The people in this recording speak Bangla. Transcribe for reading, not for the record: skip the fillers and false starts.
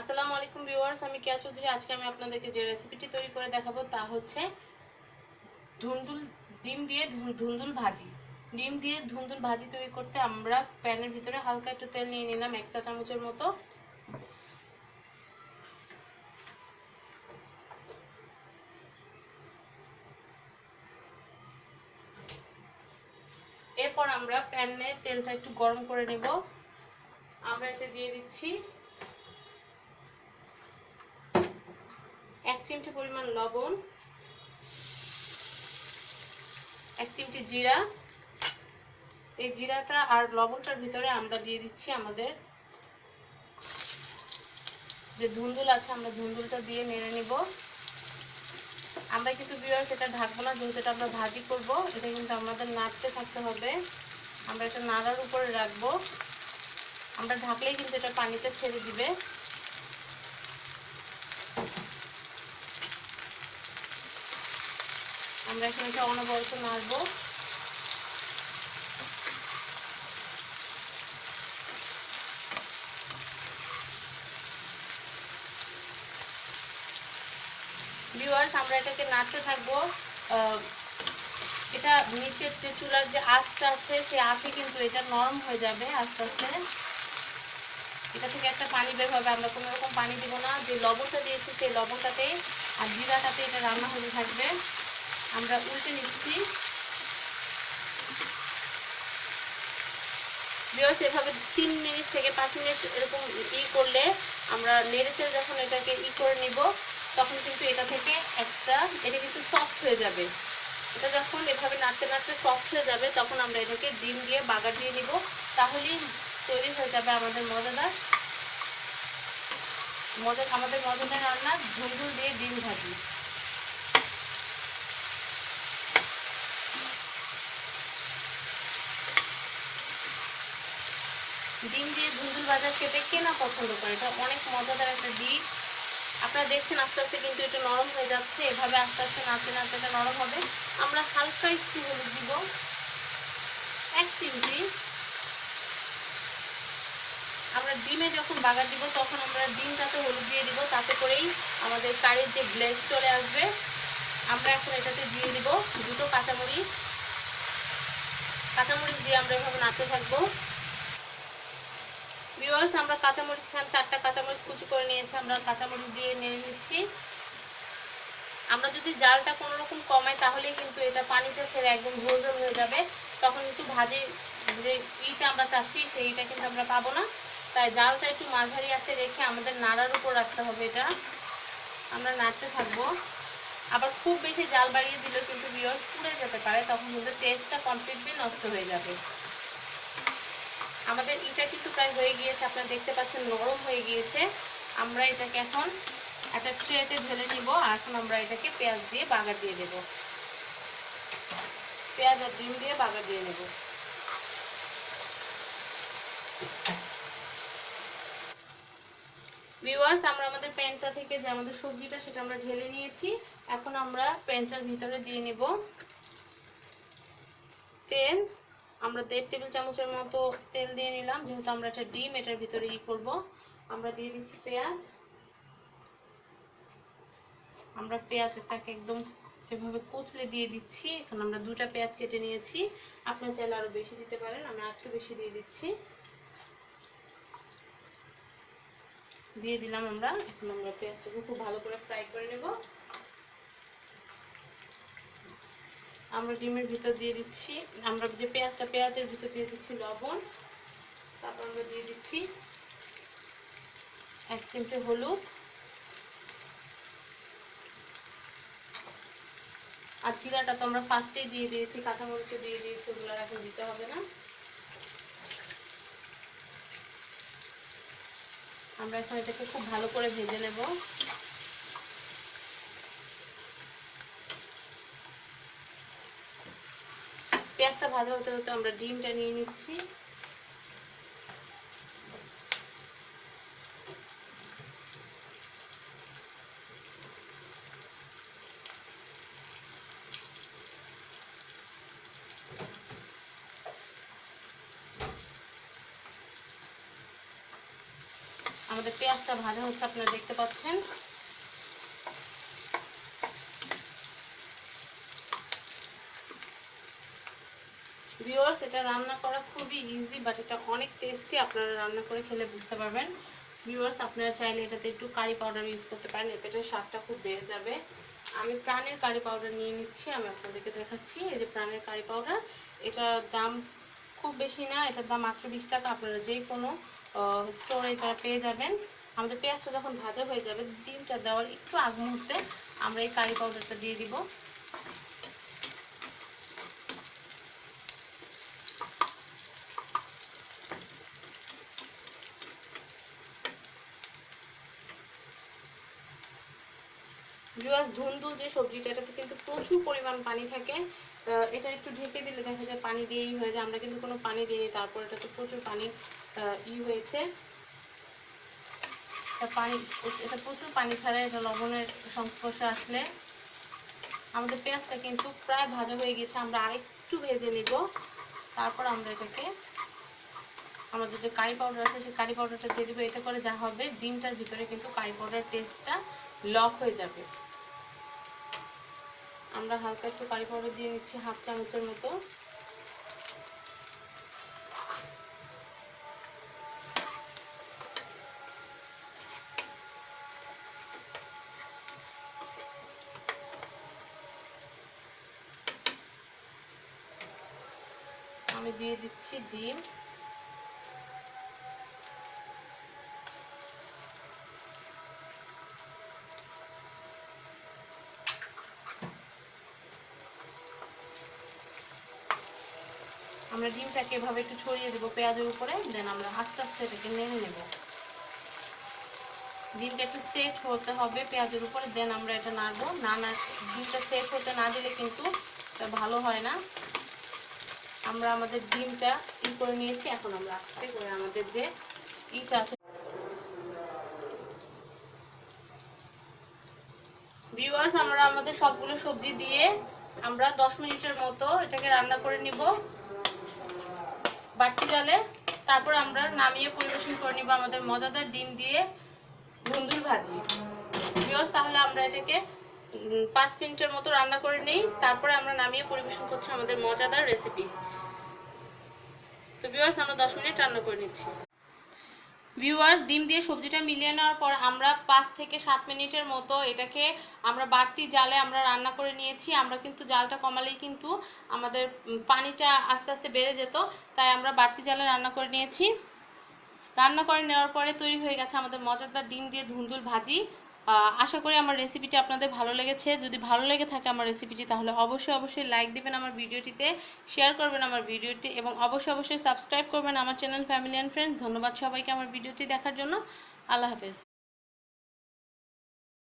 আসসালামু আলাইকুম ভিউয়ার্স, আমি কেয়া চৌধুরী। আজকে আমি আপনাদেরকে যে রেসিপিটি তৈরি করে দেখাবো তা হচ্ছে ডিম দিয়ে ধুন্দুল ভাজি। ডিম দিয়ে ধুন্দুল ভাজি তৈরি করতে আমরা প্যানের ভিতরে হালকা একটু তেল নিয়ে নিলাম, 1 চা চামচের মতো। এরপর আমরা প্যানে তেলটা একটু গরম করে নেব। আমরা এতে দিয়ে দিচ্ছি 1 চিমটি পরিমাণ লবণ, 1 চিমটি জিরা। এই জিরাটা আর লবণটার ভিতরে আমরা দিয়ে দিচ্ছি আমাদের যে ধুন্দুল আছে, আমরা ধুন্দুলটা দিয়ে নেড়ে নিব। আমরা কিন্তু ভিউয়ার্স এটা ঢাকবো না, যেহেতু এটা আমরা ভাজি করব। এটা কিন্তু আমাদের নাড়তে থাকতে হবে। আমরা এটা নাড়ার উপরে রাখবো। আমরা ঢাকলেই কিন্তু এটা পানিতে ছেড়ে দিবে। আমরা এখন এটা অনবরত নাড়বো। ভিউয়ার্স আমরা এটাকে নাড়তে থাকবো। এটা নিচের যে চুলার যে আঁচটা আছে, সেই আঁচে কিন্তু এটা নরম হয়ে যাবে আস্তে আস্তে। এটা থেকে একটা পানি বের হবে। আমরা কোনো রকম পানি দিব না। যে লবণটা দিয়েছি সেই লবণটাতে আর জিরাটাতে এটা রান্না হতে থাকবে। আমরা উল্টে নিচ্ছি। ভিউয়ার্স এভাবে 3 মিনিট থেকে 5 মিনিট এরকম করলে, আমরা নেড়েচেড়ে যখন এটাকে করে নিব, তখন কিন্তু এটা থেকে এটা কিন্তু সফট হয়ে যাবে। এটা যখন এভাবে নাড়তে নাড়তে সফট হয়ে যাবে, তখন আমরা এটাকে ডিম দিয়ে বাগার দিয়ে নিব। তাহলেই তৈরি হয়ে যাবে আমাদের মজাদার রান্না, ধুন্দুল দিয়ে ডিম ভাজি। ডিম দিয়ে ধুন্দুল ভাজা খেতে কে না পছন্দ করে? এটা অনেক মজাদার একটা ডিশ। আপনারা দেখছেন আস্তে আস্তে কিন্তু এটা নরম হয়ে যাচ্ছে। এভাবে আস্তে আস্তে নাড়তে নাড়তে এটা নরম হবে। আমরা হালকা একটু হলুদ দিব, 1 চিমটি। আমরা ডিমে যখন বাগার দিব, তখন আমরা ডিমটাতে হলুদ দিয়ে দিব, তাতে করেই আমাদের কারির যে গ্লেজ চলে আসবে। আমরা এখন এটাতে দিয়ে দিব 2টো কাঁচামরিচ দিয়ে আমরা এভাবে নাড়তে থাকবো। ভিউয়ার্স আমরা কাঁচামরিচ 4টা কাঁচামরিচ কুচি করে নিয়েছি। আমরা কাঁচামরিচ দিয়ে নেড়ে নিচ্ছি। আমরা যদি জালটা কোনো রকম কমাই, তাহলেই কিন্তু এটা পানিতে ছেড়ে একদম ঝোল ঝোল হয়ে যাবে। তখন কিন্তু ভাজি যে আমরা চাচ্ছি সেইটা কিন্তু আমরা পাবো না। তাই জালটা একটু মাঝারি আছে রেখে আমাদের নাড়ার উপর রাখতে হবে। এটা আমরা নাড়তে থাকবো। আবার খুব বেশি জাল বাড়িয়ে দিলেও কিন্তু ভিউয়ার্স পুড়ে যেতে পারে, তখন কিন্তু টেস্টটা কমপ্লিটলি নষ্ট হয়ে যাবে। আমাদের এটা কিন্তু প্রায় হয়ে গিয়েছে, আপনারা দেখতে পাচ্ছেন নরম হয়ে গিয়েছে। আমরা এটাকে এখন একটা ট্রেতে ঢেলে নিব। আর এখন আমরা এটাকে পেঁয়াজ দিয়ে বাগার দিয়ে দেব। পেঁয়াজ আর ডিম দিয়ে বাগার দিয়ে নেব। ভিউয়ার্স আমরা আমাদের প্যানটা থেকে যে আমাদের সবজিটা, সেটা আমরা ঢেলে নিয়েছি। এখন আমরা প্যানটার ভিতরে দিয়ে নিব তেল। আমরা 1.5 টেবিল চামচের মতো তেল দিয়ে নিলাম, যেহেতু আমরা একটা ডিম এটার ভিতরে করব। আমরা দিয়ে দিচ্ছি পেঁয়াজ। আমরা পেঁয়াজটাকে একদম এভাবে কুচলে দিয়ে দিচ্ছি। এখন আমরা 2টা পেঁয়াজ কেটে নিয়েছি। আপনারা চাইলে আরো বেশি দিতে পারেন, আমি আরেকটু বেশি দিয়ে দিচ্ছি। দিয়ে দিলাম আমরা। এখন আমরা পেঁয়াজটাকে খুব ভালো করে ফ্রাই করে নেব। আমরা ডিমের ভিতর দিয়ে দিচ্ছি, আমরা যে পেঁয়াজের ভিতর দিয়ে দিচ্ছি লবণ। তারপর আমরা দিয়ে দিচ্ছি 1 চিমটি হলুদ আর জিরাটা তো আমরা ফার্স্টেই দিয়ে দিয়েছি, কাঁচামরিচও দিয়ে দিয়েছি, ওগুলো এখন দিতে হবে না। আমরা এখন এটাকে খুব ভালো করে ভেজে নেব। পেঁয়াজটা ভাজা হতে হতে আমরা ডিমটা নিয়ে নিচ্ছি। আমাদের পেঁয়াজটা ভাজা হচ্ছে, আপনারা দেখতে পাচ্ছেন। ভিউয়ার্স, এটা রান্না করা খুবই ইজি, বাট এটা অনেক টেস্টি। আপনারা রান্না করে খেলে বুঝতে পারবেন। ভিউয়ার্স, আপনারা চাইলে এটাতে একটু কারি পাউডার ইউজ করতে পারেন, এটার স্বাদটা খুব বেড়ে যাবে। আমি প্রাণের কারি পাউডার নিয়ে নিচ্ছি, আমি আপনাদেরকে দেখাচ্ছি। এই যে প্রাণের কারি পাউডার, এটার দাম খুব বেশি না, এটার দাম মাত্র 20 টাকা। আপনারা যে কোনো স্টোরে এটা পেয়ে যাবেন। আমাদের পেঁয়াজটা যখন ভাজা হয়ে যাবে, ডিমটা দেওয়ার একটু আগ মুহূর্তে আমরা এই কারি পাউডারটা দিয়ে দিব। ভিউয়ার্স, ধুন্দুল যে সবজিটা, এটাতে কিন্তু প্রচুর পরিমাণ পানি থাকে। এটা একটু ঢেকে দিলে দেখা যায় পানি দিয়েই হয়ে যায়। আমরা কিন্তু কোনো পানি দিইনি, তারপর এটা তো প্রচুর পানি হয়েছে। এটা প্রচুর পানি ছাড়া এটা লবণের সংস্পর্শে আসলে আমাদের পেঁয়াজটা কিন্তু প্রায় ভাজা হয়ে গেছে। আমরা আরেকটু ভেজে নিব, তারপর আমরা এটাকে আমাদের যে কারি পাউডার আছে সেই কারি পাউডারটা দিয়ে দিব। এতে করে যা হবে, ডিমটার ভিতরে কিন্তু কারি পাউডার টেস্টটা লক হয়ে যাবে। আমরা হালকা একটু কারি পাউডার দিয়ে নিচ্ছি, 1/2 চামচের মতো। আমি দিয়ে দিচ্ছি ডিম। আমরা ডিমটাকে এভাবে একটু ছড়িয়ে দেবো পেঁয়াজের উপরে, দেন আমরা আস্তে আস্তে এটাকে নেড়ে নেব। ডিমটা একটু সেট হতে হবে পেঁয়াজের উপরে, দেন আমরা এটা নাড়বো। ডিমটা সেট হতে না দিলে কিন্তু এটা ভালো হয় না। আমরা আমাদের ডিমটা করে নিয়েছি, এখন আমরা আস্তে করে আমাদের যে আছে। ভিউয়ার্স, আমরা আমাদের সবগুলো সবজি দিয়ে আমরা 10 মিনিটের মতো এটাকে রান্না করে নিব বাড়তি জালে। তারপর আমরা নামিয়ে পরিবেশন করে নিব আমাদের মজাদার ডিম দিয়ে ধুন্দুল ভাজি। ভিউয়ার্স, তাহলে আমরা এটাকে 5 মিনিটের মতো রান্না করে নেই, তারপরে আমরা নামিয়ে পরিবেশন করছি আমাদের মজাদার রেসিপি। তো ভিউয়ার্স, আমরা 10 মিনিট রান্না করে নিচ্ছি। ভিউয়ার্স, ডিম দিয়ে সবজিটা মিলিয়ে নেওয়ার পর আমরা 5 থেকে 7 মিনিটের মতো এটাকে আমরা বাড়তি জালে আমরা রান্না করে নিয়েছি। আমরা কিন্তু জালটা কমালেই কিন্তু আমাদের পানিটা আস্তে আস্তে বেড়ে যেত, তাই আমরা বাড়তি জালে রান্না করে নিয়েছি। রান্না করে নেওয়ার পরে তৈরি হয়ে গেছে আমাদের মজাদার ডিম দিয়ে ধুন্দুল ভাজি। আশা করি আমার রেসিপিটি আপনাদের ভালো লেগেছে। যদি ভালো লেগে থাকে আমার রেসিপিটি, তাহলে অবশ্যই লাইক দিবেন আমার ভিডিওটিতে, শেয়ার করবেন আমার ভিডিওটি, এবং অবশ্যই সাবস্ক্রাইব করবেন আমার চ্যানেল ফ্যামিলি অ্যান্ড ফ্রেন্ডস। ধন্যবাদ সবাইকে আমার ভিডিওটি দেখার জন্য। আল্লাহ হাফেজ।